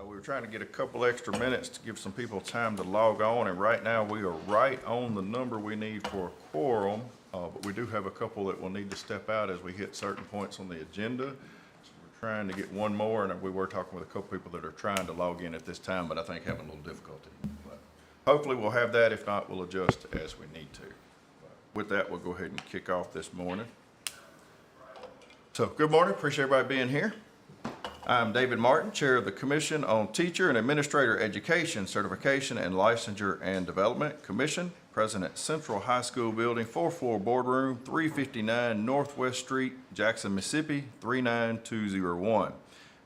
We were trying to get a couple extra minutes to give some people time to log on, and right now we are right on the number we need for a quorum, but we do have a couple that will need to step out as we hit certain points on the agenda. So we're trying to get one more, and we were talking with a couple people that are trying to log in at this time, but I think having a little difficulty. But hopefully we'll have that. If not, we'll adjust as we need to. With that, we'll go ahead and kick off this morning. So good morning. Appreciate everybody being here. I'm David Martin, Chair of the Commission on Teacher and Administrator Education, Certification and Licensure and Development Commission, President Central High School Building, 4th-floor boardroom, 359 Northwest Street, Jackson, Mississippi, 39201.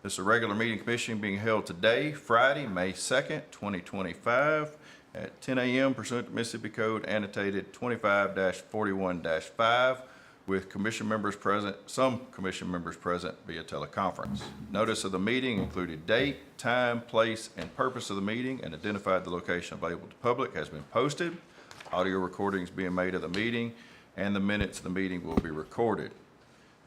This is a regular meeting commission being held today, Friday, May 2nd, 2025, at 10 a.m. pursuant to Mississippi Code annotated 25-41-5. With commission members present, some commission members present via teleconference. Notice of the meeting included date, time, place, and purpose of the meeting, and identified the location available to public has been posted. Audio recordings being made of the meeting, and the minutes of the meeting will be recorded.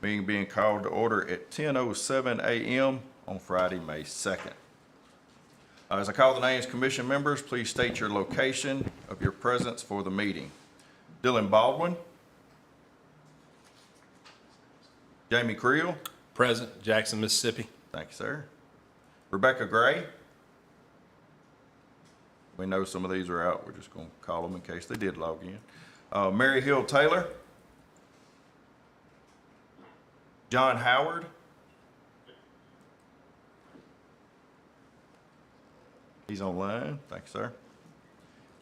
Meeting being called to order at 10:07 a.m. on Friday, May 2nd. As I call the names, commission members, please state your location of your presence for the meeting. Dylan Baldwin. Jamie Creel. Present, Jackson, Mississippi. Thank you, sir. Rebecca Gray. We know some of these are out. We're just going to call them in case they did log in. Mary Hill Taylor. John Howard. He's online. Thank you, sir.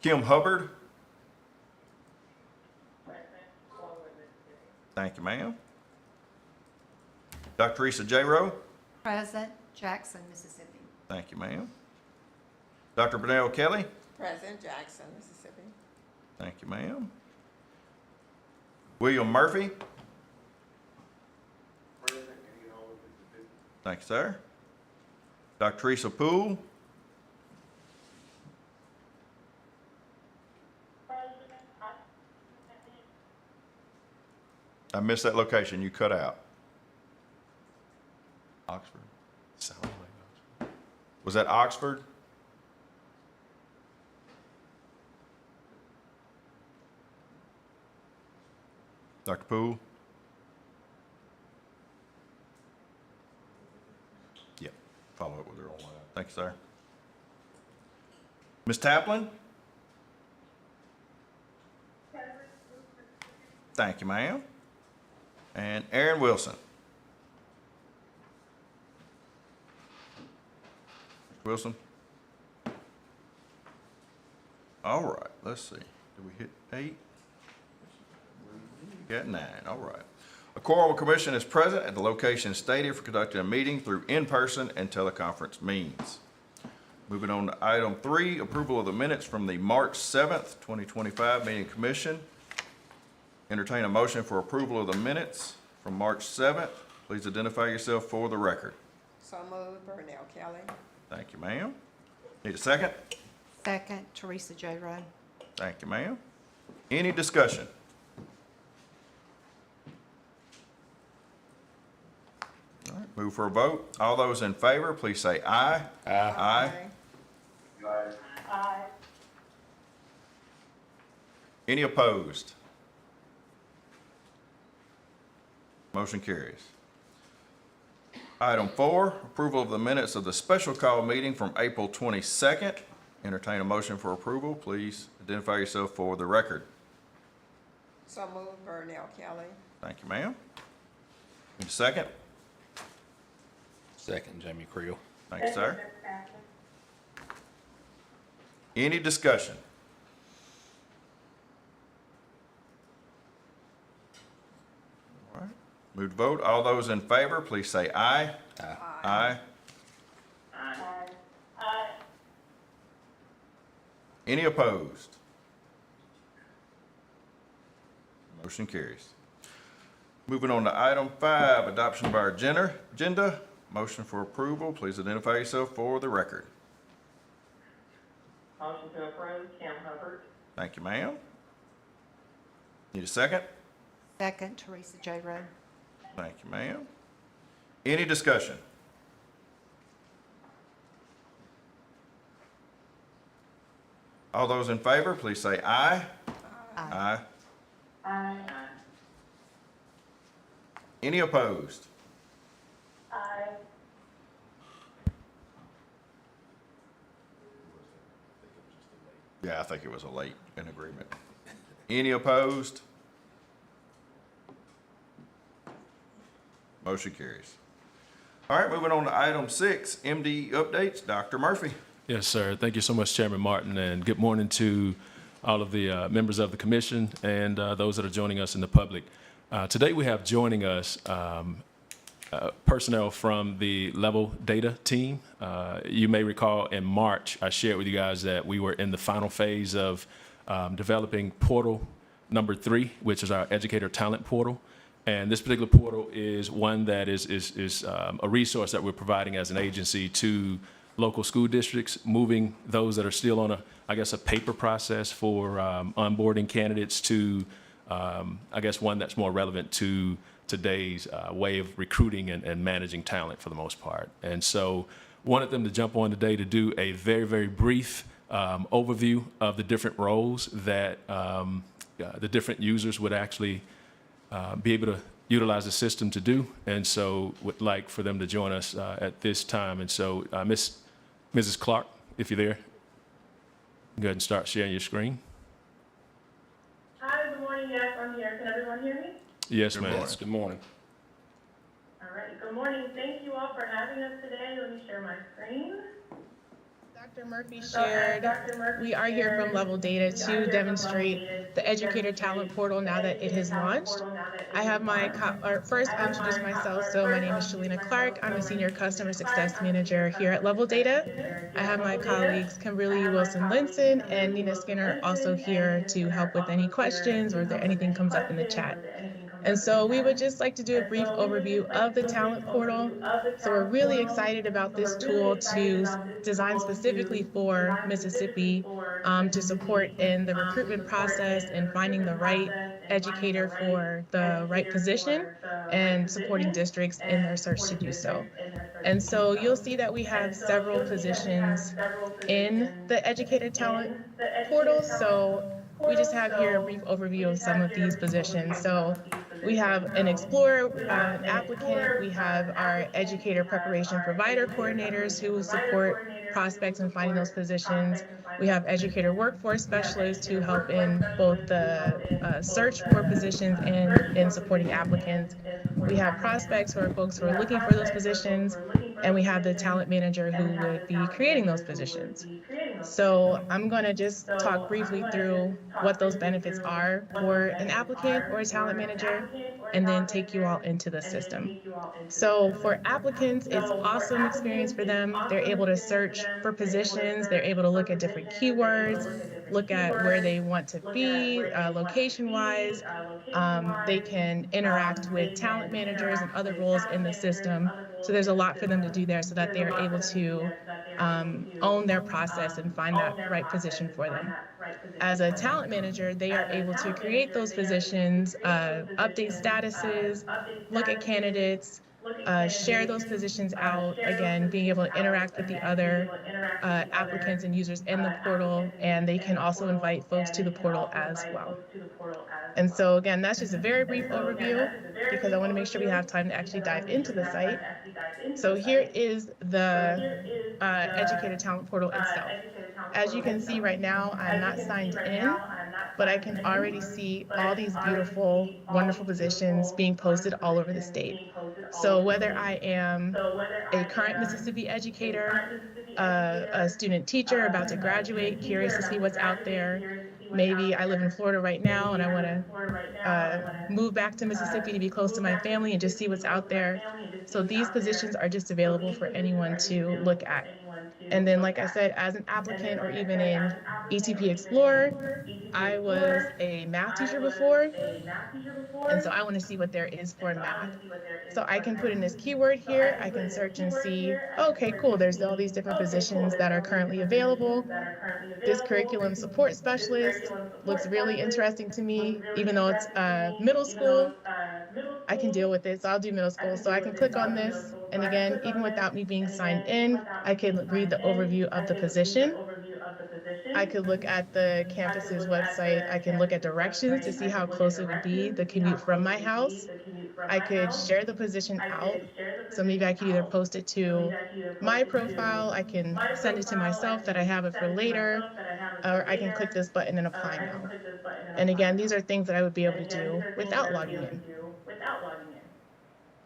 Kim Hubbard. Thank you, ma'am. Dr. Teresa J. Rowe. Present, Jackson, Mississippi. Thank you, ma'am. Dr. Bernell Kelly. Present, Jackson, Mississippi. Thank you, ma'am. William Murphy. Present, Thank you, sir. Dr. Teresa Poole. I missed that location. You cut out. Oxford. Sounds like Oxford. Was that Oxford? Dr. Poole? Yep. Follow up with her online. Thank you, sir. Ms. Taplin? Thank you, ma'am. And Aaron Wilson. Wilson? All right, let's see. Did we hit 8? Got 9, all right. A quorum of commission is present at the location stated for conducting a meeting through in-person and teleconference means. Moving on to item 3, approval of the minutes from the March 7th, 2025 meeting commission. Entertain a motion for approval of the minutes from March 7th. Please identify yourself for the record. So moved, Burnell Kelly. Thank you, ma'am. Need a second? Second, Teresa J. Rowe. Thank you, ma'am. Any discussion? All right, move for a vote. All those in favor, please say aye. Aye. Aye. Any opposed? Motion carries. Item 4, approval of the minutes of the special call meeting from April 22nd. Entertain a motion for approval. Please identify yourself for the record. So moved, Burnell Kelly. Thank you, ma'am. Need a second? Second, Jamie Creel. Thank you, sir. Any discussion? All right, move to vote. All those in favor, please say aye. Aye. Aye. Any opposed? Motion carries. Moving on to item 5, adoption of our agenda. Motion for approval. Please identify yourself for the record. Motion to approve, Kim Hubbard. Thank you, ma'am. Need a second? Second, Teresa J. Rowe. Thank you, ma'am. Any discussion? All those in favor, please say aye. Aye. Aye. Any opposed? Aye. Yeah, I think it was a late in agreement. Any opposed? Motion carries. All right, moving on to item 6, MD updates. Dr. Murphy. Yes, sir. Thank you so much, Chairman Martin, and good morning to all of the members of the commission and those that are joining us in the public. Today we have joining us personnel from the Level Data team. You may recall in March, I shared with you guys that we were in the final phase of developing portal number 3, which is our educator talent portal. And this particular portal is one that is a resource that we're providing as an agency to local school districts, moving those that are still on a paper process for onboarding candidates to, one that's more relevant to today's way of recruiting and managing talent for the most part. And so wanted them to jump on today to do a very, very brief overview of the different roles that the different users would actually be able to utilize the system to do. And so would like for them to join us at this time. And so Mrs. Clark, if you're there, go ahead and start sharing your screen. Hi, good morning. Yes, I'm here. Can everyone hear me? Yes, Good ma'am. morning. Good morning. All right. Good morning. Thank you all for having us today. Let me share my screen. Dr. Murphy shared, we are here from Level Data to demonstrate the Educator Talent Portal now that it has launched. I have first I'll introduce myself. So my name is Shalina Clark. I'm a Senior Customer Success Manager here at Level Data. I have my colleagues Kimberly Wilson-Linson and Nina Skinner also here to help with any questions or if anything comes up in the chat. And so we would just like to do a brief overview of the talent portal. So we're really excited about this tool to design specifically for Mississippi to support in the recruitment process and finding the right educator for the right position and supporting districts in their search to do so. And so you'll see that we have several positions in the Educator Talent portal. So we just have here a brief overview of some of these positions. So we have an explorer, an applicant. We have our educator preparation provider coordinators who will support prospects in finding those positions. We have educator workforce specialists who help in both the search for positions and in supporting applicants. We have prospects who are folks who are looking for those positions, and we have the talent manager who would be creating those positions. So I'm going to just talk briefly through what those benefits are for an applicant or a talent manager, and then take you all into the system. So for applicants, it's awesome experience for them. They're able to search for positions. They're able to look at different keywords, look at where they want to be location-wise. They can interact with talent managers and other roles in the system. So there's a lot for them to do there so that they are able to own their process and find that right position for them. As a talent manager, they are able to create those positions, update statuses, look at candidates, share those positions out, again, being able to interact with the other applicants and users in the portal, and they can also invite folks to the portal as well. And so again, that's just a very brief overview because I want to make sure we have time to actually dive into the site. So here is the Educator Talent Portal itself. As you can see right now, I'm not signed in, but I can already see all these beautiful, wonderful positions being posted all over the state. So whether I am a current Mississippi educator, a student teacher about to graduate, curious to see what's out there, maybe I live in Florida right now and I want to move back to Mississippi to be close to my family and just see what's out there. So these positions are just available for anyone to look at. And then, like I said, as an applicant or even in ETP Explorer, I was a math teacher before, and so I want to see what there is for math. So I can put in this keyword here, I can search and see, okay, cool, there's all these different positions that are currently available. This curriculum support specialist looks really interesting to me, even though it's middle school. I can deal with it, so I'll do middle school. So I can click on this, and again, even without me being signed in, I can read the overview of the position. I could look at the campus's website. I can look at directions to see how close it would be, the commute from my house. I could share the position out. So maybe I could either post it to my profile, I can send it to myself that I have it for later, or I can click this button and apply now. And again, these are things that I would be able to do without logging in.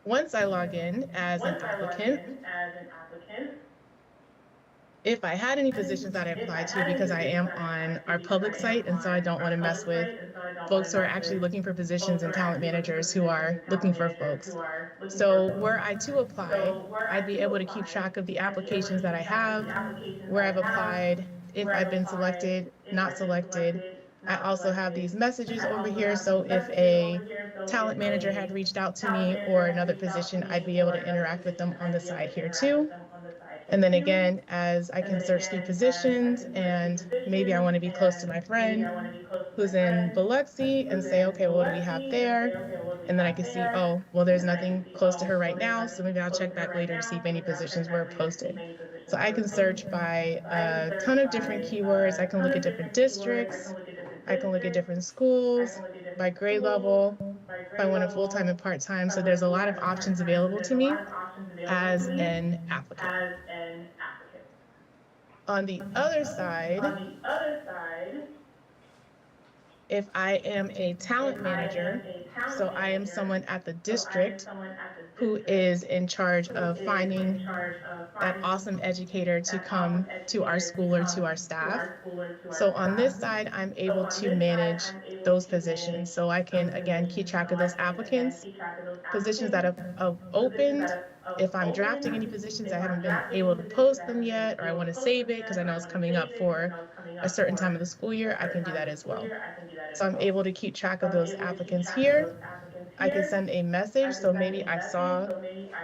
Once I log in as an applicant, if I had any positions that I applied to, because I am on our public site, and so I don't want to mess with folks who are actually looking for positions and talent managers who are looking for folks. So were I to apply, I'd be able to keep track of the applications that I have, where I've applied, if I've been selected, not selected. I also have these messages over here, so if a talent manager had reached out to me or another position, I'd be able to interact with them on the side here too. And then again, as I can search through positions, and maybe I want to be close to my friend who's in Biloxi and say, okay, well, what do we have there? And then I can see, oh, well, there's nothing close to her right now, so maybe I'll check back later to see if any positions were posted. So I can search by a ton of different keywords. I can look at different districts. I can look at different schools by grade level, if I want a full-time and part-time. So there's a lot of options available to me as an applicant. On the other side, if I am a talent manager, so I am someone at the district who is in charge of finding that awesome educator to come to our school or to our staff. So on this side, I'm able to manage those positions. So I can, again, keep track of those applicants, positions that have opened. If I'm drafting any positions, I haven't been able to post them yet, or I want to save it because I know it's coming up for a certain time of the school year, I can do that as well. So I'm able to keep track of those applicants here. I can send a message. So maybe I saw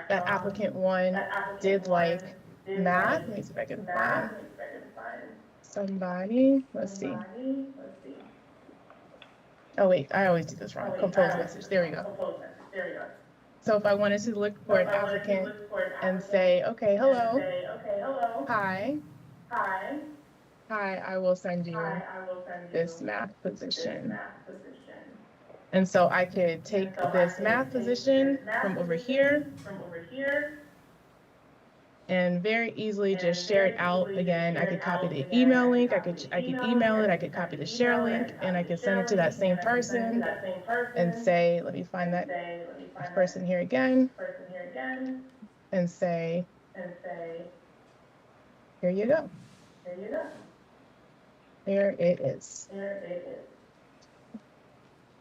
that applicant one did like math. Let me see if I can find somebody. Let's see. Oh wait, I always do this wrong. Compose message. There we go. So if I wanted to look for an applicant and say, okay, hello, hi, I will send you this math position. And so I could take this math position from over here and very easily just share it out. Again, I could copy the email link, I could email it, I could copy the share link, and I could send it to that same person and say, let me find that person here again, and say, here you go. There it is.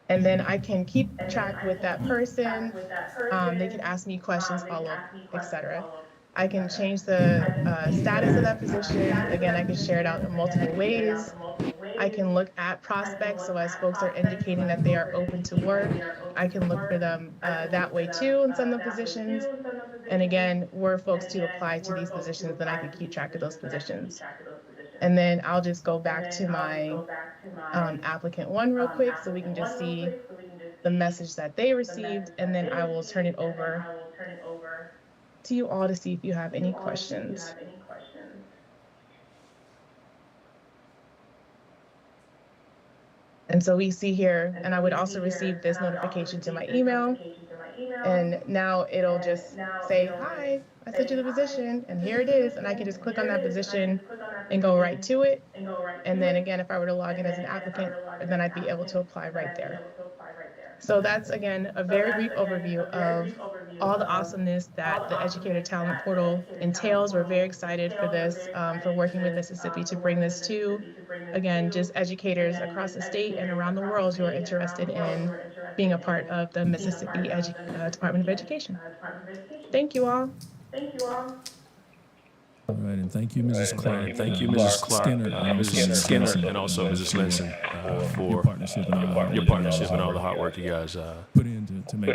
And then I can keep track with that person. They can ask me questions, follow up, etc. I can change the status of that position. Again, I can share it out in multiple ways. I can look at prospects. So as folks are indicating that they are open to work, I can look for them that way too in some of the positions. And again, were folks to apply to these positions, then I can keep track of those positions. And then I'll just go back to my applicant one real quick so we can just see the message that they received, and then I will turn it over to you all to see if you have any questions. And so we see here, and I would also receive this notification to my email. And now it'll just say, hi, I sent you the position, and here it is. And I can just click on that position and go right to it. And then again, if I were to log in as an applicant, then I'd be able to apply right there. So that's, again, a very brief overview of all the awesomeness that the Educator Talent Portal entails. We're very excited for this, for working with Mississippi to bring this to, again, just educators across the state and around the world who are interested in being a part of the Mississippi Department of Education. Thank you all. All right, and thank you, Mrs. Clark. Thank you, Mrs. Clark, Mrs. Skinner, and also Mrs. Linson for your partnership and all the hard work you guys put in to make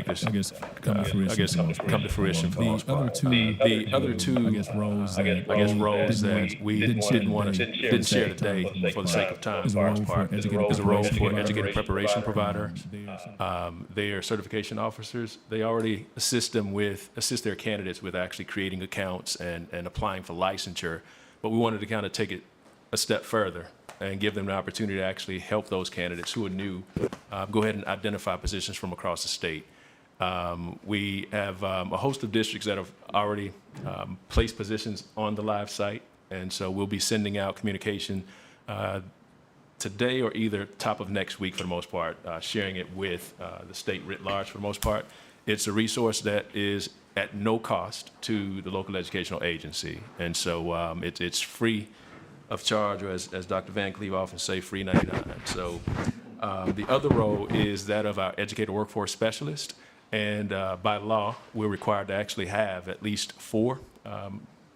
this, I guess, come to fruition. For the most part. The other two, I guess, roles that we didn't share today for the sake of time. For the most part, is a role for educator preparation provider. They are certification officers. They already assist their candidates with actually creating accounts and applying for licensure, but we wanted to kind of take it a step further and give them the opportunity to actually help those candidates who are new go ahead and identify positions from across the state. We have a host of districts that have already placed positions on the live site, and so we'll be sending out communication today or either top of next week for the most part, sharing it with the state writ large for the most part. It's a resource that is at no cost to the local educational agency, and so it's free of charge, or as Dr. Van Cleve often say, free 99. So the other role is that of our educator workforce specialist, and by law, we're required to actually have at least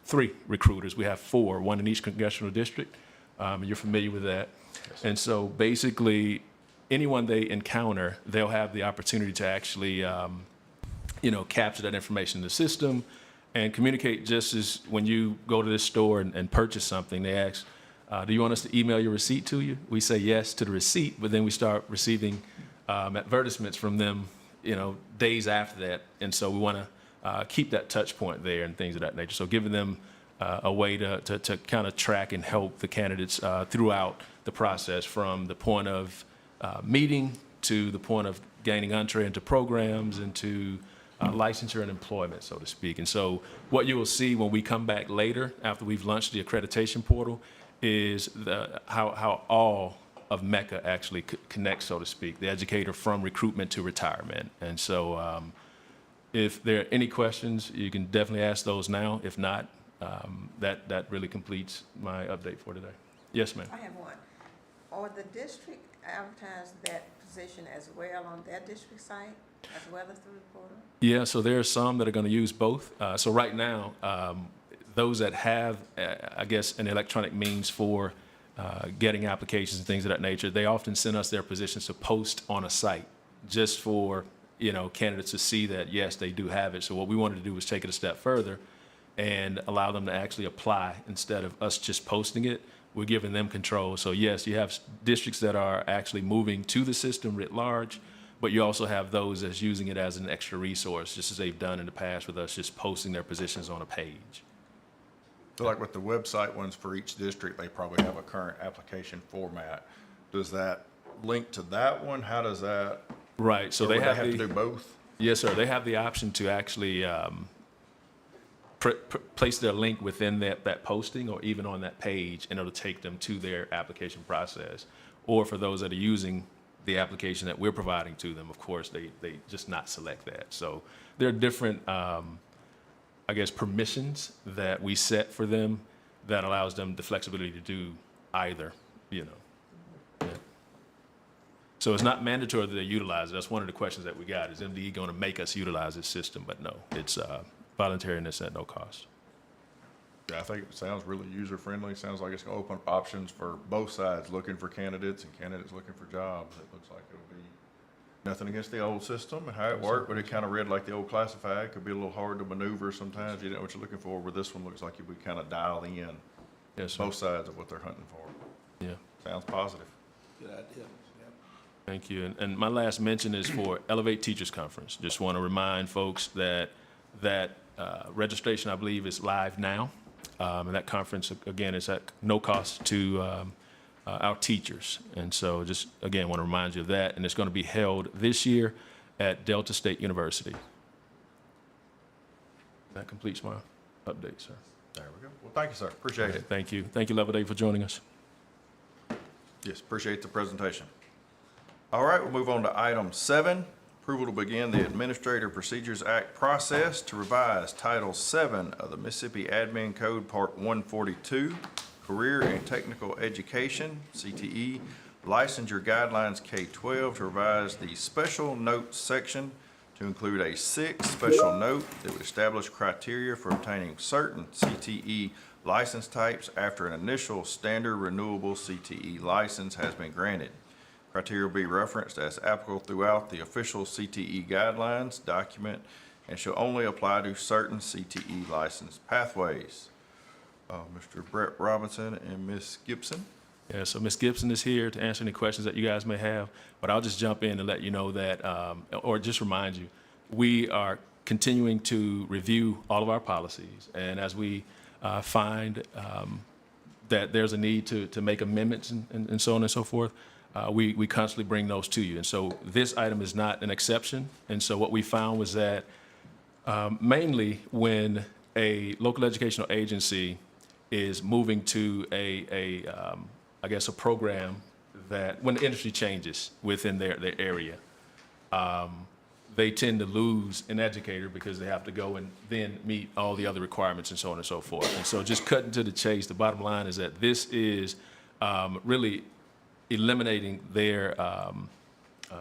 three recruiters. We have four, one in each congressional district. You're familiar with that. Yes. And so basically, anyone they encounter, they'll have the opportunity to actually, capture that information in the system and communicate. Just as when you go to this store and purchase something, they ask, do you want us to email your receipt to you? We say yes to the receipt, but then we start receiving advertisements from them, days after that. And so we want to keep that touch point there and things of that nature. So giving them a way to kind of track and help the candidates throughout the process, from the point of meeting to the point of gaining entree into programs and to licensure and employment, so to speak. And so what you will see when we come back later, after we've launched the accreditation portal, is how all of MECA actually connects, so to speak, the educator from recruitment to retirement. And so if there are any questions, you can definitely ask those now. If not, that really completes my update for today. Yes, ma'am. I have one. Or the district advertise that position as well on their district site, as well as through the portal? Yeah, so there are some that are going to use both. So right now, those that have, I guess, an electronic means for getting applications and things of that nature, they often send us their positions to post on a site just for, candidates to see that, yes, they do have it. So what we wanted to do was take it a step further and allow them to actually apply instead of us just posting it. We're giving them control. So yes, you have districts that are actually moving to the system writ large, but you also have those that's using it as an extra resource, just as they've done in the past with us, just posting their positions on a page. So like with the website ones for each district, they probably have a current application format. Does that link to that one? How does that? Right, so or they would have to do both? Yes, sir. They have the option to actually place their link within that posting or even on that page, and it'll take them to their application process. Or for those that are using the application that we're providing to them, of course, they just not select that. So there are different, permissions that we set for them that allows them the flexibility to do either, Yeah. So it's not mandatory that they utilize it. That's one of the questions that we got. Is MDE going to make us utilize this system? But no, it's voluntariness at no cost. Yeah, I think it sounds really user-friendly. Sounds like it's going to open up options for both sides, looking for candidates and candidates looking for jobs. It looks like it'll be nothing against the old system and how it worked, but it kind of read like the old classified. Could be a little hard to maneuver sometimes. You know what you're looking for, where this one looks like you would kind of dial in both sides of what they're hunting for. Yeah. Sounds positive. Good idea. Thank you. And my last mention is for Elevate Teachers Conference. Just want to remind folks that registration, I believe, is live now. And that conference, again, is at no cost to our teachers. And so just, again, want to remind you of that. And it's going to be held this year at Delta State University. That completes my update, sir. There we go. Well, thank you, sir. Appreciate it. Thank you. Thank you, Level Day, for joining us. Yes, appreciate the presentation. All right, we'll move on to item 7, approval to begin the Administrative Procedures Act process to revise Title 7 of the Mississippi Admin Code Part 142, Career and Technical Education, CTE, Licensure Guidelines K-12 to revise the Special Notes section to include a 6th special note that would establish criteria for obtaining certain CTE license types after an initial standard renewable CTE license has been granted. Criteria will be referenced as applicable throughout the official CTE guidelines document and shall only apply to certain CTE license pathways. Mr. Brett Robinson and Ms. Gibson. Yeah, so Ms. Gibson is here to answer any questions that you guys may have, but I'll just jump in and let you know that, or just remind you, we are continuing to review all of our policies, and as we find that there's a need to make amendments and so on and so forth, we constantly bring those to you. And so this item is not an exception. And so what we found was that mainly when a local educational agency is moving to I guess a program that when the industry changes within their area, they tend to lose an educator because they have to go and then meet all the other requirements and so on and so forth. And so just cutting to the chase, the bottom line is that this is really eliminating their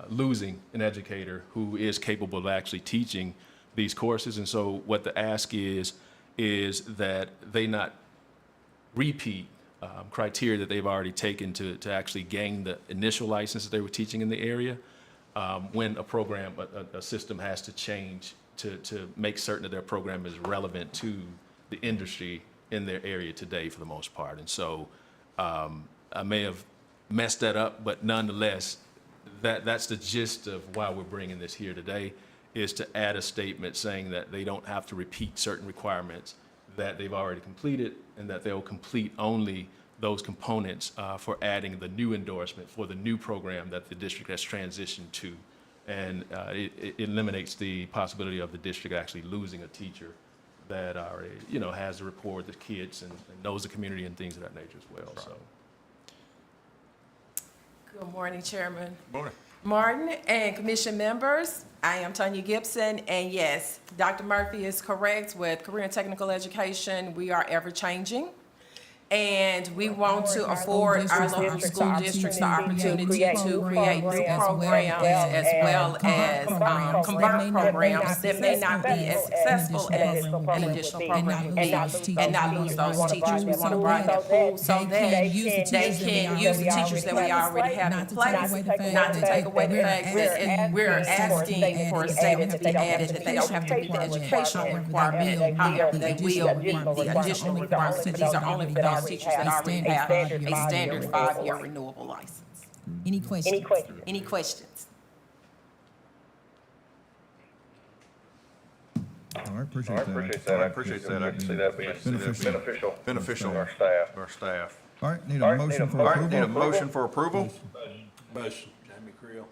losing an educator who is capable of actually teaching these courses. And so what the ask is that they not repeat criteria that they've already taken to actually gain the initial license that they were teaching in the area when a program, a system has to change to make certain that their program is relevant to the industry in their area today for the most part. And so I may have messed that up, but nonetheless, that's the gist of why we're bringing this here today, is to add a statement saying that they don't have to repeat certain requirements that they've already completed, and that they'll complete only those components for adding the new endorsement for the new program that the district has transitioned to. And it eliminates the possibility of the district actually losing a teacher that already, has a rapport with the kids and knows the community and things of that nature as well. So. Good morning, Chairman Morning. Martin and commission members. I am Tanya Gibson, and yes, Dr. Murphy is correct. With career and technical education, we are ever changing. And we want to afford our local school districts the opportunity to create new programs as well as convert programs that may not be as successful as an additional program and not lose those teachers. We want to broaden that pool so that they can use the teachers that we already have in place, not to take away the fact that we're asking for a statement to be added that they don't have to meet the educational requirement. However, they will meet the additional requirements, but these are only for those teachers that already have a standard 5-year renewable license. Any questions? Any questions? All right, appreciate that. I appreciate that. I can see that being beneficial to our staff. All right, need a motion for All right, need a approval? motion for approval. Motion, Jamie Creel.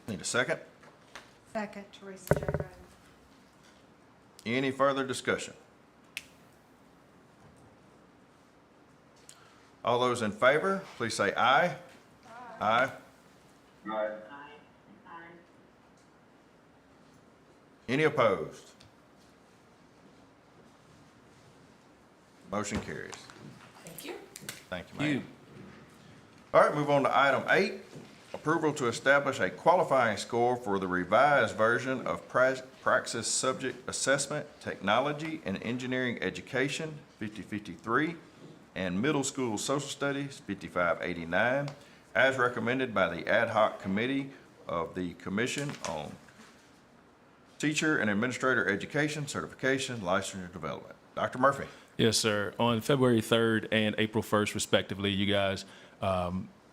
Need a second. Second, Teresa J. Rose. Any further discussion? All those in favor, please say aye. Aye. Aye. Any opposed? Motion carries. Thank you. Thank you, ma'am. All right, move on to item 8, approval to establish a qualifying score for the revised version of Praxis Subject Assessment, Technology and Engineering Education, 5053, and Middle School Social Studies, 5589, as recommended by the Ad Hoc Committee of the Commission on Teacher and Administrator Education, Certification, Licensure Development. Dr. Murphy. Yes, sir. On February 3rd and April 1st, respectively, you guys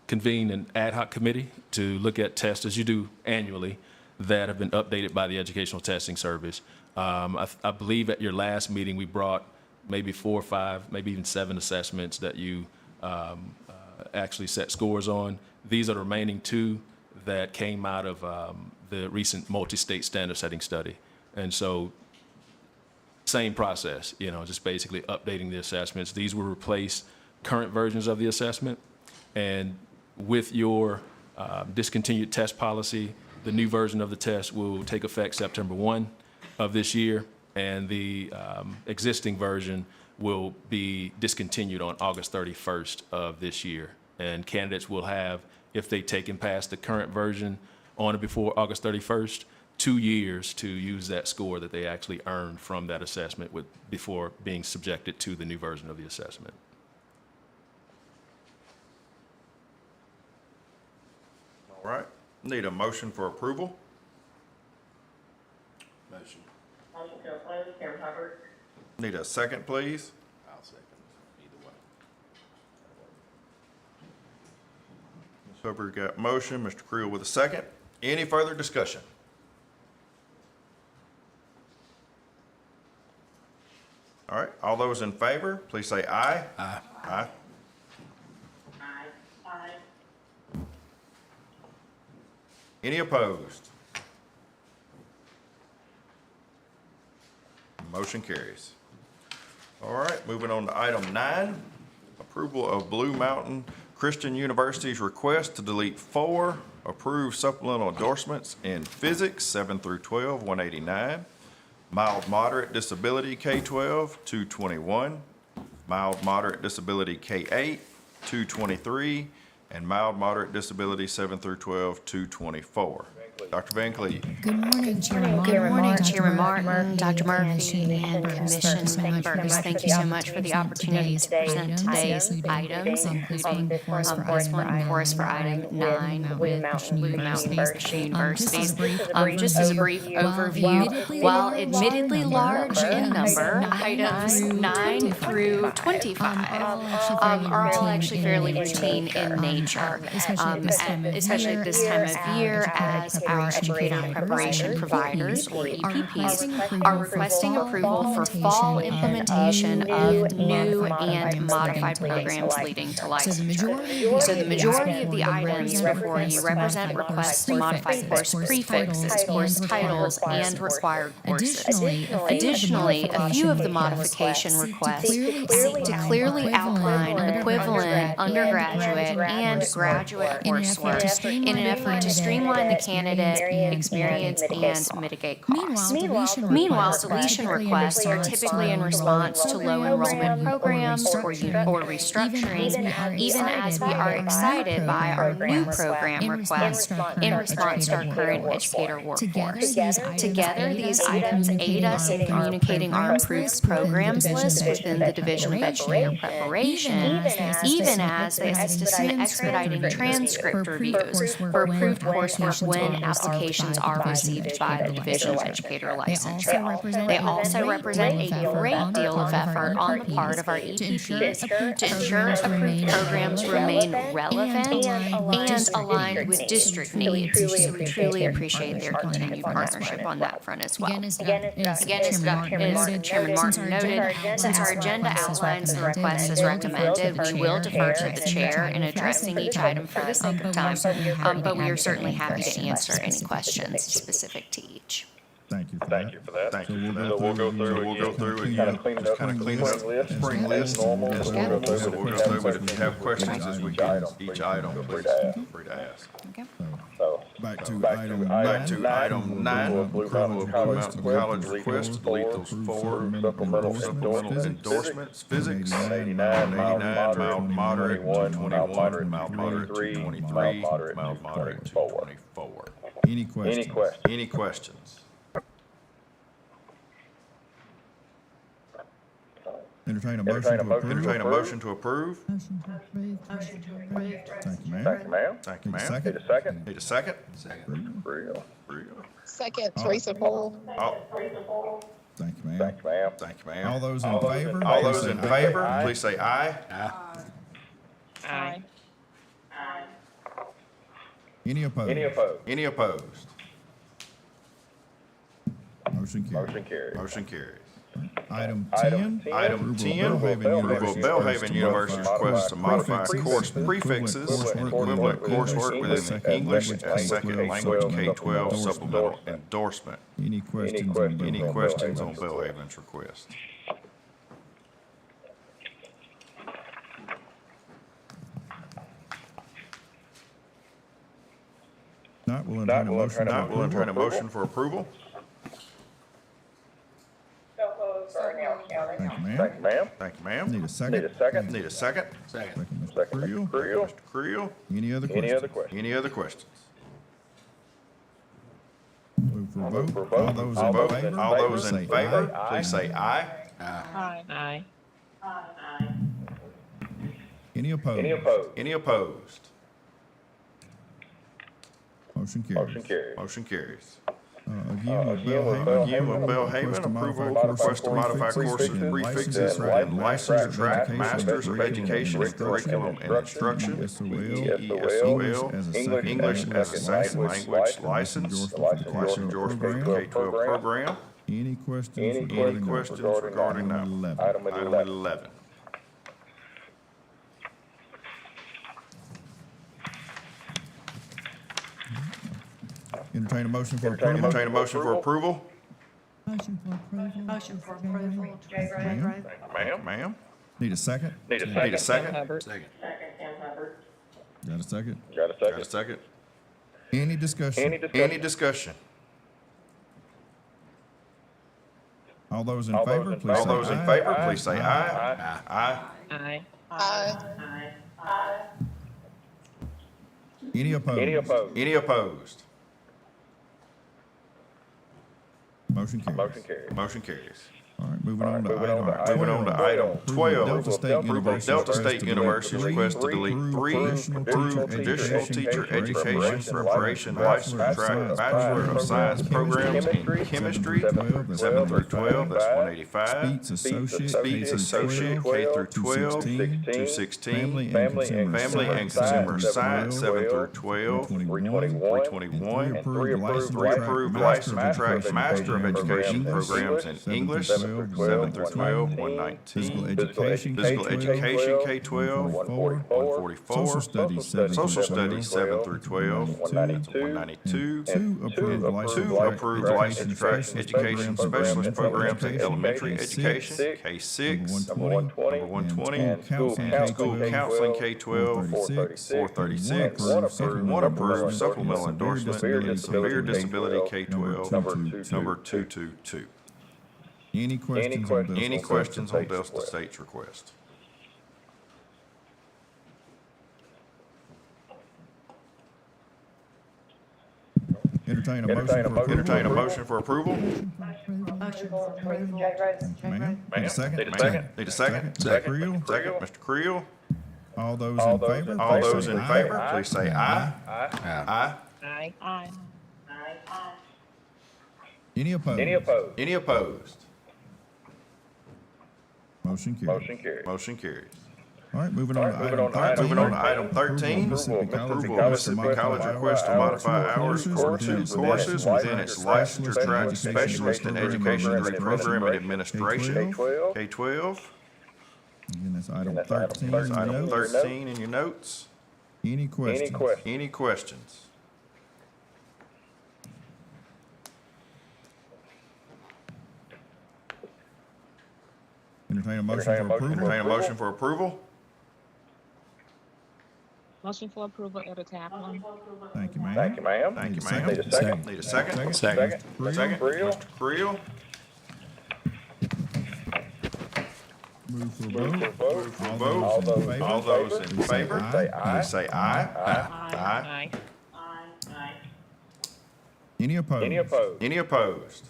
convened an ad hoc committee to look at tests, as you do annually, that have been updated by the Educational Testing Service. I believe at your last meeting, we brought maybe 4 or 5, maybe even 7 assessments that you actually set scores on. These are the remaining 2 that came out of the recent multi-state standard setting study. And so same process, just basically updating the assessments. These will replace current versions of the assessment. And with your discontinued test policy, the new version of the test will take effect September 1 of this year. And the existing version will be discontinued on August 31st of this year. And candidates will have, if they take and pass the current version on or before August 31st, 2 years to use that score that they actually earned from that assessment before being subjected to the new version of the assessment. All right, need a motion for approval. Motion. Motion to approve, Chairman Hubbard. Need a second, please. I'll second, either way. Ms. Hubbard got motion, Mr. Creel with a second. Any further discussion? All right, all those in favor, please say aye. Aye. Aye. Any opposed? Motion carries. All right, moving on to item 9, approval of Blue Mountain Christian University's request to delete 4 approved supplemental endorsements in physics, 7 through 12, 189, mild moderate disability K-12, 221, mild moderate disability K-8, 223, and mild moderate disability 7 through 12, 224. Dr. Van Cleve. Good morning, Chairman Martin. Good morning, Chairman Martin, Dr. Murphy, and Commission members. Thank you so much for the opportunity to present today's items, including this one before us for item 9 with Blue Mountain Christian University. Just as a brief overview, while admittedly large in number, items 9 through 25 are all actually fairly routine in nature, especially at this time of year, as our educator preparation providers, or EPPs, are requesting approval for fall implementation of new and modified programs leading to licensure. So the majority of the items before you represent requests to modify course prefixes, course titles, and required courses. Additionally, a few of the modification requests seek to clearly outline equivalent undergraduate and graduate coursework in an effort to streamline the candidate experience and mitigate costs. Meanwhile, deletion requests are typically in response to low enrollment programs or restructuring, even as we are excited by our new program requests in response to our current educator workforce. Together, these items aid us in communicating our improved programs list within the Division of Educator Preparation, even as they assist us in expediting transcript reviews for approved coursework when applications are received by the Division of Educator Licensure. They also represent a great deal of effort on the part of our EPPs to ensure approved programs remain relevant and aligned with district needs. So we truly appreciate their continued partnership on that front as well. Again, as Chairman Martin noted, since our agenda outlines the request as recommended, we will defer to the chair in addressing each item for the sake of time, but we are certainly happy to answer any questions specific to each. Thank you for that. Thank you for that. So we'll go through and just kind of clean up the spring list. So we'll go through, but if you have questions as we get each item, please feel free to ask. Back to item 9, approval of Blue Mountain College request to delete those 4 supplemental endorsements, physics, 189, mild moderate, 221, mild moderate, 223, mild moderate, 224. Any questions? Entertain a motion to approve. Motion to approve. Thank you, ma'am. Thank you, ma'am. Need a second? Need a second? Second, Teresa Poole. Thank you, ma'am. Thank you, ma'am. All those in favor? All those in favor, please say aye. Aye. Any opposed? Any opposed? Motion carries. Motion carries. Item 10. Item 10, approval of Belhaven University's request to modify course prefixes and equivalent coursework within the English as Second Language K-12 supplemental endorsement. Any questions on Belhaven's request? Not, we'll entertain a motion for approval. Thank you, ma'am. Thank you, ma'am. Need a second? Need a second? Second, Mr. Creel. Mr. Creel. Any other questions? Any other questions? Move for a vote. All those in favor, please say aye. Aye. Any opposed? Any opposed? Motion carries. Motion carries. Again, with Belhaven, approval of request to modify courses prefixes and licensure track Masters of Education in Curriculum and Instruction, ESOL, English as a Second Language license endorsement K-12 program. Any questions regarding Item 11. Entertain a motion for approval. Entertain a motion for approval. Motion for approval. Motion for approval. J. Ma'am? Ma'am? Need a second? Need a second? Second. Second, Sam Hubbard. Got a second? Got a second? Any discussion? Any discussion? All those in favor, please All say those in aye. favor, please say aye. Aye. Aye. Aye. Any opposed? Any opposed? Motion carries. Motion carries. All right, moving on to item Moving on to item 12. Delta State Approval of Delta State University's request to delete three traditional teacher education preparation bachelor track Bachelor of Science programs in chemistry, 7 through 12, that's 185. Speech Associate, K through 12, 216. Family and Consumer Science, 7 through 12, 321. And 3 approved licensure track Master of Education programs in English, 7 through 12, 119. Physical Education, K-12, 144. Social Studies, 7 through 12, that's 192. Two approved Two approved licensure track Education Specialist programs in Elementary Education, K-6, number 120. And School Counseling, K-12, 436. One approved supplemental endorsement in Severe Disability, K-12, number 222. Any questions on Delta? Any questions on Delta State's request? Entertain a motion for approval. Entertain a motion for approval. Motion for approval. Ma'am, need a second? Need a second? Mr. Creel? Second, Mr. Creel. All those in favor? All please those say in aye. favor, please say aye. Aye. Aye. Any opposed? Any opposed? Motion carries. Motion carries. All right, moving on to item 13. Moving on to item 13, approval of Mississippi College request to modify hours for 2 courses within its licensure track Specialist in Education Degree Program and Administration, K-12. Again, that's item 13. That's in the item notes. 13 in your notes. Any questions? Any questions? Entertain a motion for approval. Entertain a motion for approval. Motion for approval, Elder Taplin. Thank you, ma'am. Thank you, ma'am. Need a second? Need a second? Second. Mr. Creel. Move for a vote. Vote. All those in favor, please say aye. Aye. Any opposed? Any opposed?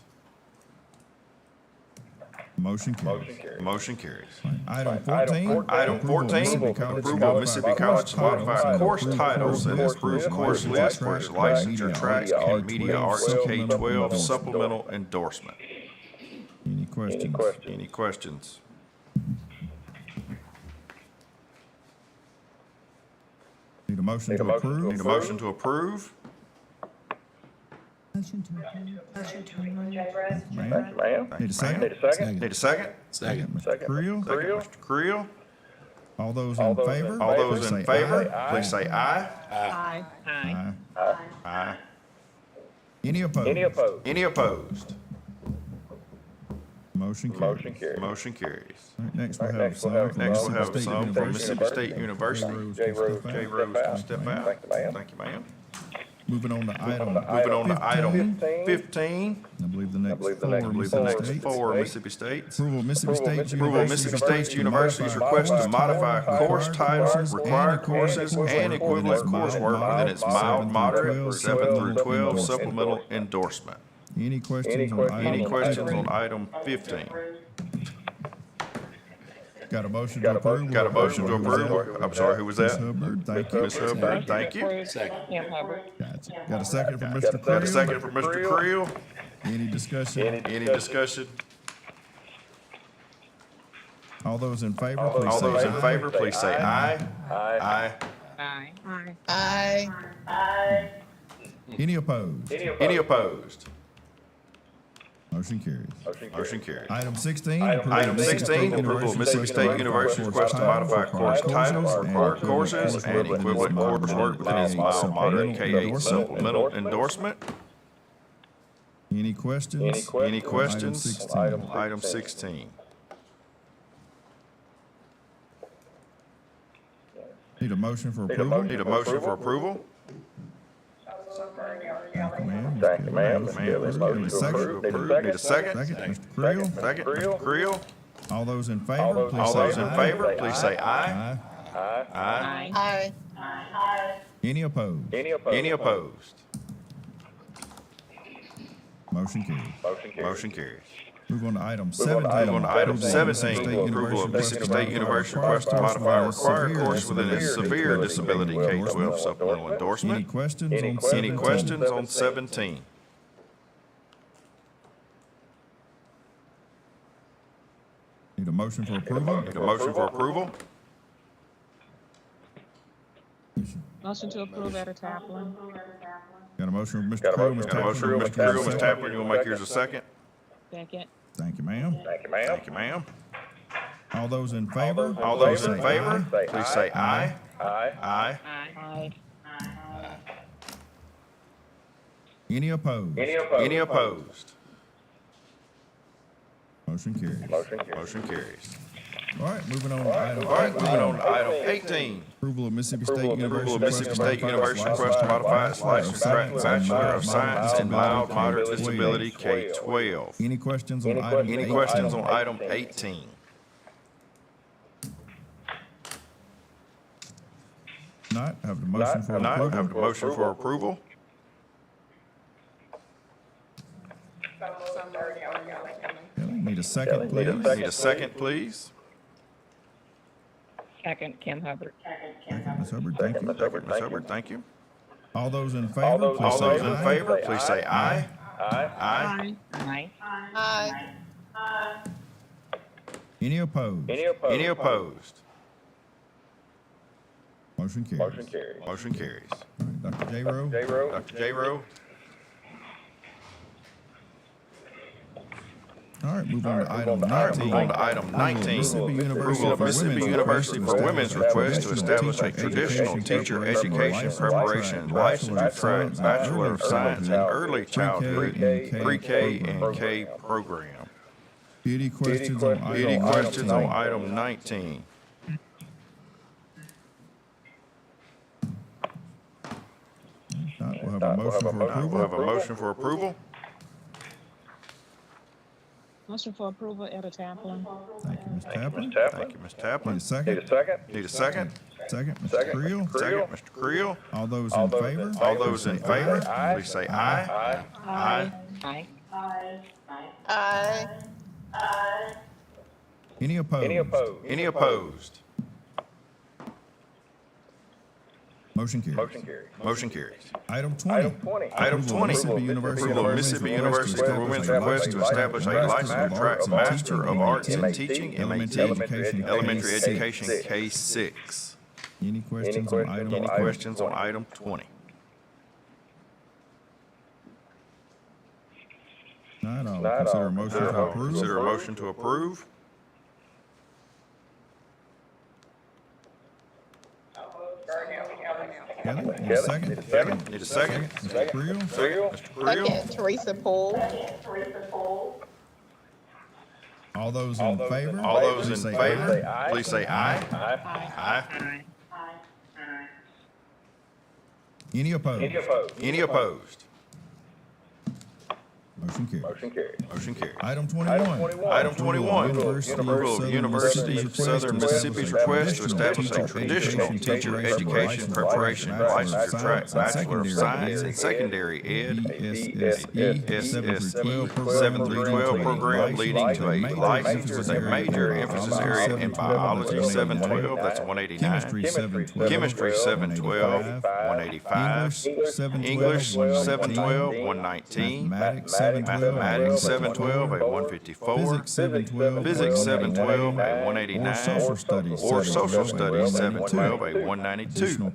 Motion carries. Motion carries. Item 14. Item 14, approval of Mississippi College to modify course titles and approved course list for its licensure tracks and media arts K-12 supplemental endorsement. Any questions? Any questions? Need a motion to approve? Need a motion to approve? Motion to approve. Motion to approve. Ma'am? Need a second? Need a second? Second. Mr. Creel? Mr. Creel. All those in favor? All those please in say favor, aye. please say aye. Aye. Aye. Any opposed? Any opposed? Motion carries. Motion carries. All right, next we'll have some from Next we'll have Mississippi State some from University. Mississippi State University. Jay Rose, Jay Rose, can step out. Thank you, ma'am. Moving on to item Moving on to item 15. I believe the next I believe the next States. 4 Mississippi States. Approval of Mississippi State Approval of Mississippi State University's request to modify course titles, required courses, and equivalent coursework within its mild, moderate, 7 through 12 supplemental endorsement. Any questions on item? Any questions on item 15? Got a motion to approve? Got a motion to approve? I'm sorry, who was Ms. that? Hubbard, thank you. Ms. Hubbard, thank you. Sam Hubbard. Gotcha. Got a second from Mr. Creel? Got a second from Mr. Creel? Any discussion? Any discussion? All those in favor, All please say those in aye. favor, please say aye. Aye. Any opposed? Any opposed? Motion carries. Motion carries. Item 16. Item 16, approval of Mississippi State University's request to modify course titles, required courses, and equivalent coursework within its mild, moderate K-8 supplemental endorsement. Any questions? Any questions? On item 16. Need a motion for approval? Need a motion for approval? Thank you, ma'am. Thank you, ma'am. Ms. Need Gillis, a need a motion to second? approve. Need a second? Second, Mr. Creel. Second, Mr. Creel. All those in favor, please All say those in aye. favor, please say aye. Aye. Aye. Any opposed? Any opposed? Motion carries. Motion carries. Move on to item 17. Move on to item 17, approval of Mississippi State University request to modify a required course within its severe disability K-12 supplemental Any endorsement. questions on 17? Any questions on 17? Need a motion for approval? Need a motion for approval? Motion to approve Etta Taplin. Got a motion from Mr. Creel, Ms. Got a motion from Mr. Creel, Ms. Tapper, you want to make yours a second? Second. Thank you, ma'am. Thank you, ma'am. All those in favor? All those in say favor, aye. please say aye. Aye. Aye. Any opposed? Any opposed? Motion carries. Motion carries. All right, moving on to item All right, moving on 18. to item 18. Approval of Mississippi State Approval University. of Mississippi State University request to modify its licensure track Bachelor of Science in Mild Moderate Disability K-12. Any questions on item 18? Any questions on item 18? Not, have the motion for Not, have the approval. motion for approval? Kelly, need a second, please. Need a second, please? Second, Kim Hubbard. Second, Ms. Hubbard, thank you. Second, Ms. Hubbard, thank you. All those in favor, please All say those in aye. favor, please say aye. Aye. Aye. Any opposed? Any opposed? Motion carries. Motion carries. All right, Dr. J. Rowe. Dr. J. Rowe? All right, move on to item All right, 19. move on to item 19. Approval of Mississippi University for Women's request to establish a traditional teacher education preparation and licensure track Bachelor of Science in Early Childhood, Pre-K and K program. Any questions on Any item questions on 19? item 19? Not, we'll have a motion for We'll approval. have a motion for approval? Motion for approval, Etta Taplin. Thank you, Ms. Taplin. Thank you, Ms. Need Taplin. a second? Need a second? Second, Mr. Creel. Second, Mr. Creel. All those in favor? All those in favor, please say aye. Aye. Aye. Any opposed? Any opposed? Motion carries. Motion carries. Item 20. Item Approval of 20. Mississippi University Approval of Mississippi University for Women's request to establish a licensure track Master of Arts in Teaching, MAT, Elementary Education K-6. Any questions on item Any 20? questions on item 20? Not, I'll consider a motion to approve. Consider a motion to approve. Kelly, need a second? Need a second? Mr. Creel. Mr. Creel. Teresa Poole. All those in favor? All those in please say favor, aye. please say aye. Aye. Any opposed? Any opposed? Motion carries. Motion carries. Item 21. Item 21, approval of University of Southern Mississippi's request to establish a traditional teacher education preparation and licensure track Bachelor of Science in Secondary Ed, ESSE 7 through 12 program leading to a license with a major emphasis area in biology 712, that's 189. Chemistry 712, 185. English 712, 119. Mathematics 712, a 154. Physics 712, a 189. Or Social Studies 712, a 192.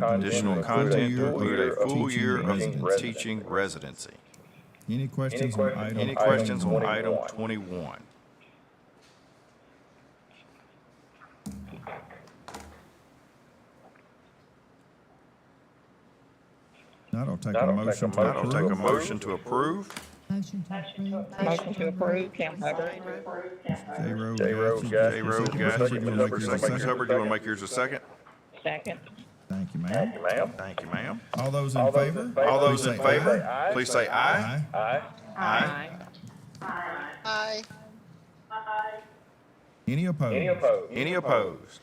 Additional content to include a full year of teaching residency. Any questions on item? Any questions on item 21? Not, I'll take a motion to I'll take a approve. motion to approve. Motion to approve, Cam Hubbard. J-Rowe, got you. Ms. Hubbard, you want to make yours a second? Second. Thank you, ma'am. Thank you, ma'am. All those in favor? All those in favor, please say aye. Aye. Aye. Any opposed? Any opposed?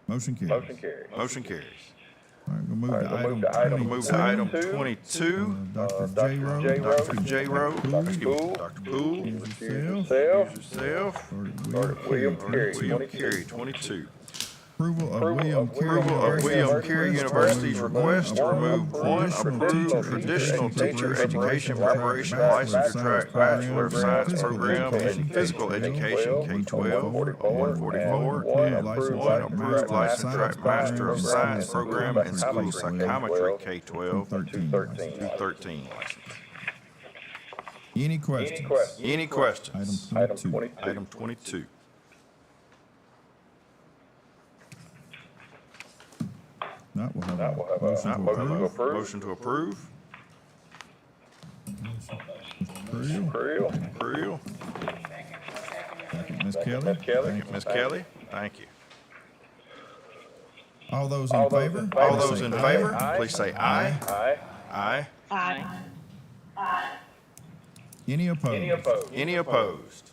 Motion carries. Motion carries. All right, we'll move to item Move to item 22. Dr. J-Rowe. Dr. J-Rowe, Dr. Poole, Yourself. yourself, William Carey, 22. Approval of William Carey University's request to remove one approved traditional teacher education preparation licensure track Bachelor of Science program in physical education, K-12, 144, and one approved licensure track Master of Science program in school psychometry, K-12, 213 license. Any questions? Any questions? Item 22. Item 22. Not, we'll have a Motion to approve. Creel. Creel. Ms. Kelly. Ms. Kelly, thank you. All those in favor? All those in favor, please say aye. Aye. Aye. Any opposed? Any opposed?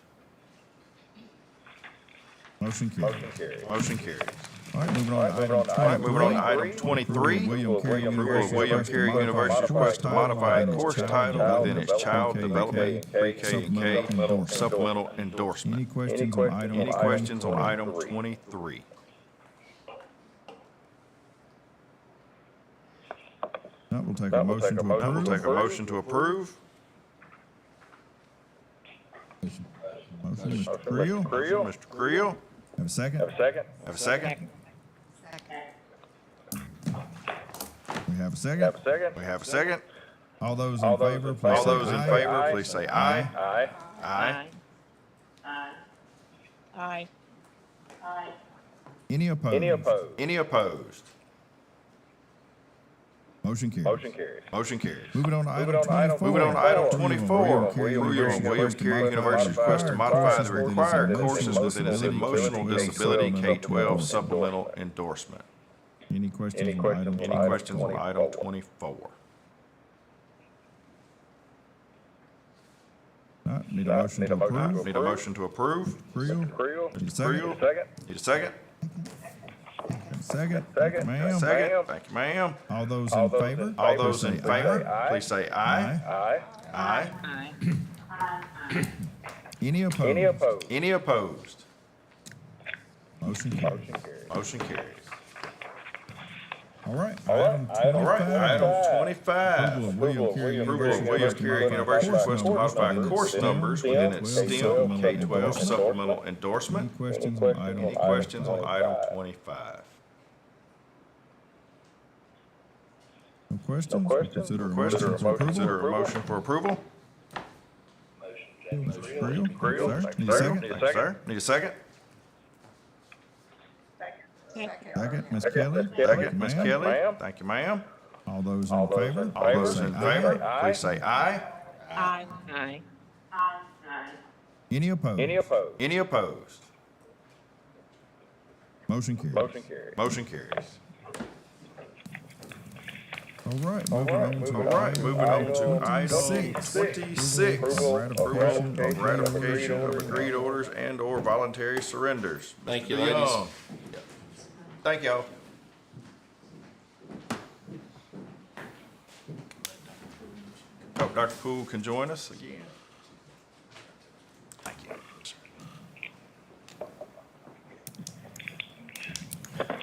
Motion carries. Motion carries. All right, moving on to Moving on to item 23. William Carey Approval of William Carey University's request to modify a course title within its child development pre-K and K supplemental endorsement. Any questions on item? Any questions on item 23? Not, we'll take a motion to Now we'll approve. take a motion to approve. Motion, Mr. Creel. Mr. Creel, Have a second? have a second? We have a second? We have a second. All those in favor, please All say those in aye. favor, please say aye. Aye. Aye. Any opposed? Any opposed? Motion carries. Motion carries. Moving on to item 24. Moving on to item 24. William William Carey University's request to modify the required courses within its emotional disability K-12 supplemental endorsement. Any questions on item? Any questions on item 24? Need a motion to approve. Need a motion to approve? Creel. Need a second? Need a second? Second. Ma'am. Second. Thank you, ma'am. All those in favor? All those in favor, please say aye. Aye. Any opposed? Any opposed? Motion carries. Motion carries. All right. Item All right, 25. item 25. Approval of William Carey Approval of William Carey University's request to modify course numbers within its STEM K-12 supplemental Any endorsement. questions on item? Any questions on item 25? No questions? We'll consider a motion to approve. Consider a motion for approval. Mr. Creel. Sir, Thank need you, a sir. second? Thank you, sir. Need a second? Second. Ms. Kelly. Second, Ms. Ma'am. Kelly. Thank you, ma'am. All those in favor? All those say in aye. favor, please say aye. Aye. Any opposed? Any opposed? Motion carries. Motion carries. All right, moving on to All right, moving on to item 26. 26. Approval Approval of ratification of agreed orders and/or voluntary surrenders. Thank you, Mr. ladies. Young. Thank y'all. Hope Dr. Poole can join us again. Thank you.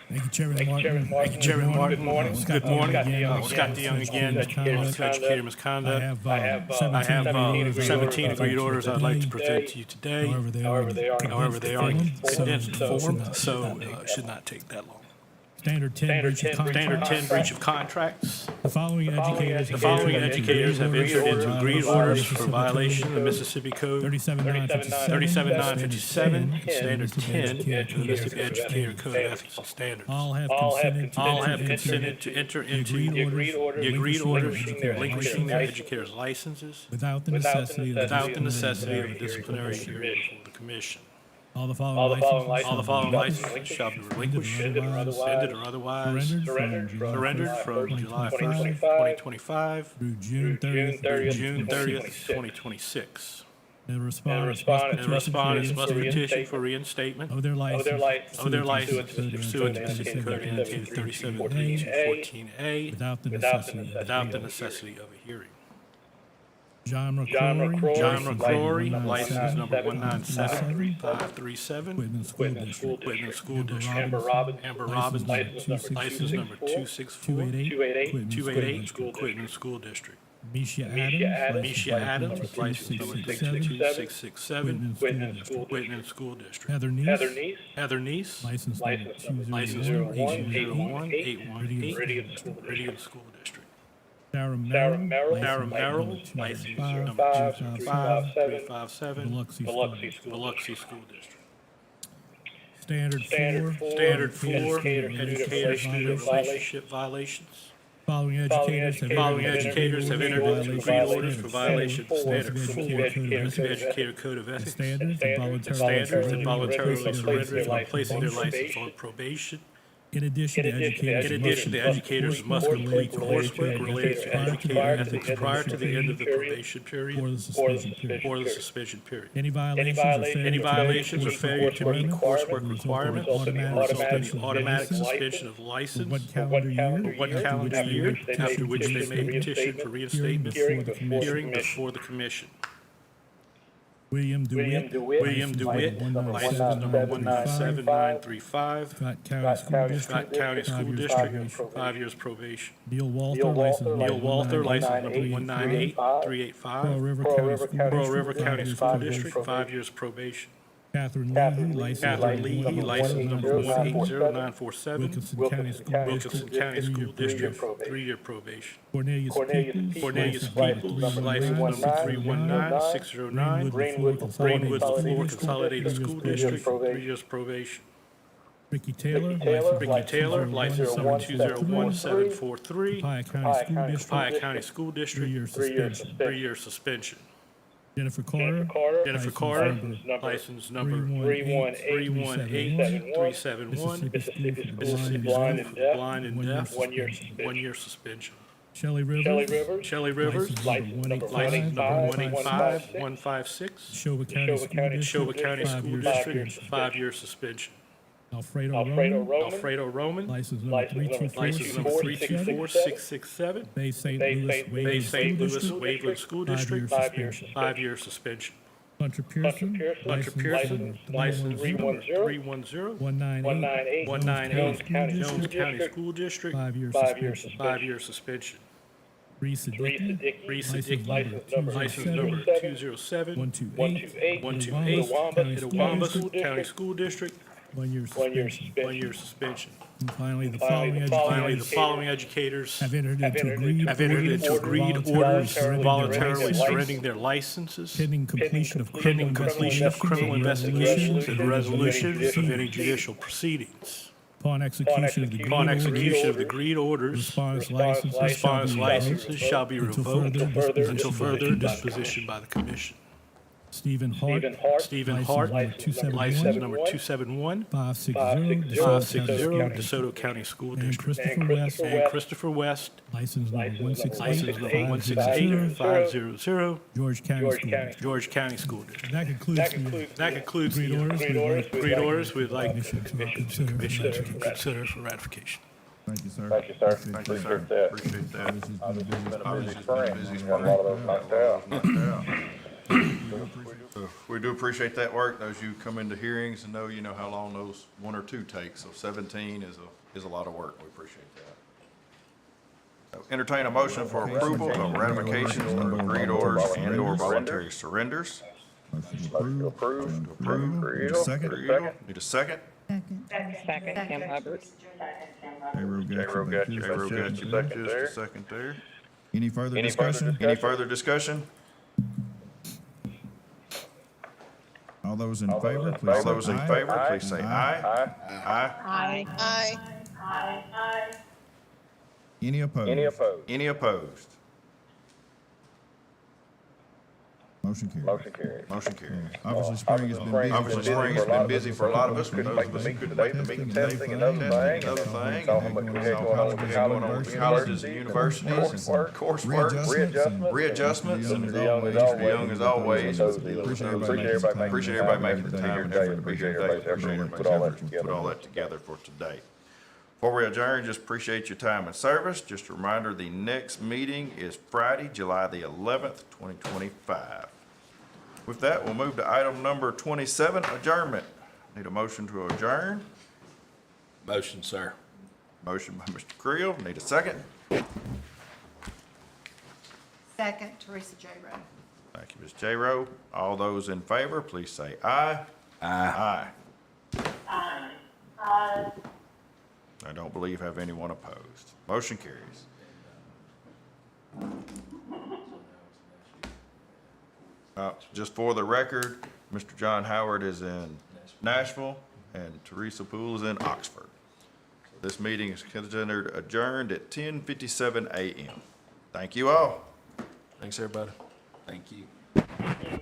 Thank you, Chairman Martin. Thank you, Chairman Martin. Good morning. Scott DeYoung again, educator misconduct. I have 17 agreed orders I'd like to present to you today. However, they are in condensed form, so it should not take that long. Standard 10, breach of contract. Standard 10, breach of contracts. The following educators The following educators have entered into agreed orders for violation of the Mississippi Code 37957 and Standard 10 of the Mississippi Educator Code of Ethics and Standards. All have consented to enter into the agreed orders relinquishing their educators' licenses without the necessity without the necessity of a disciplinary hearing before the commission. all the following licenses shall be relinquished, ended or otherwise surrendered from July 1st, 2025 through June through 30th. June 30th, 2026. The respondents must petition for reinstatement of their license of their license pursuant to Mississippi Code annotated 3714-14A without the without the necessity of a hearing. John John McCrory, McCrory, license number 197-537, Whitman School District. Whitman School District. Amber Robbins, License number 264-288, Whitman School District. Misha Adams, license number 62667, Whitman School District. Heather Neese, license license number 801-818, Meridian School District. Sarah Merrill, license number 25357, Biloxi School District. Standard 4, educator student relationship violations. following educators have entered into agreed orders for violation of Standard 4 Educator Code of Ethics, standards and voluntarily surrendering or placing their license on probation. In addition, the educators must complete coursework related to educator ethics prior to the end of the probation period or the suspension period. Any violations or failure to meet coursework requirements automatic suspension of license for one calendar year after which they may petition for reinstatement hearing before the commission. William DeWitt, license number 197935, Scott County School District, 5 years probation. Neil Walther, license number 198385, Pearl River County School District, 5 years probation. Catherine Lee, license number 180947, Wilkinson County School District, 3-year probation. Cornelius Peoples, license number 319609, Greenwood LaFleur Consolidated School District, 3 years probation. Ricky Taylor, license number 201743, Paya County School District, 3-year suspension. Jennifer Carter, license number 318371, Mississippi Blind and Deaf, 1-year suspension. Shelley Rivers, license number 185156, Neshoba County School District, 5-year suspension. Alfredo Roman, license number 324667, Bay St. Louis Waveland School District, 5-year suspension. Hunter Pearson, license number 310-198, Jones County School District, 5-year suspension. Reese Dickey, license number 207-128, Itawamba County School District, 1-year suspension. And finally, the following educators have entered into agreed orders voluntarily surrendering their licenses pending completion of criminal investigations and resolutions of any judicial proceedings. Upon execution of the agreed orders, respondents' licenses shall be revoked until further disposition by the commission. Stephen Hart, license number 271-560, DeSoto County School District. And Christopher West, license number 168-500, George County School District. That concludes the agreed orders we'd like the commission to consider for ratification. Thank you, sir. Appreciate that. Obviously, it's been a busy spring. So we do appreciate that work. Those of you who come into hearings and know, you know how long those 1 or 2 take. So 17 is a lot of work. We appreciate that. So entertain a motion for approval of ratifications of agreed orders and/or voluntary surrenders. Approved. Need a second? Need a second? Second, Kim Hubbard. J-Ro got you, just a second there. Any further discussion? Any further discussion? All those in favor, please say aye. Aye. Aye. Any opposed? Any opposed? Motion carries. Obviously, spring has been busy for a lot of us. For those of us who couldn't make the meeting, testing, another thing, and saw how much we had going on with colleges and universities, and coursework, readjustments, and Mr. Young, as always. Appreciate everybody making the time and effort to be here today. Appreciate everybody put all that together for today. Before we adjourn, just appreciate your time and service. Just a reminder, the next meeting is Friday, July the 11th, 2025. With that, we'll move to item number 27, adjournment. Need a motion to adjourn. Motion, sir. Motion by Mr. Creel. Need a second. Second, Teresa J. Rowe. Thank you, Ms. J-Rowe. All those in favor, please say aye. Aye. I don't believe have anyone opposed. Motion carries. Just for the record, Mr. John Howard is in Nashville and Teresa Poole is in Oxford. This meeting is considered adjourned at 10:57 a.m. Thank you all. Thanks, everybody. Thank you.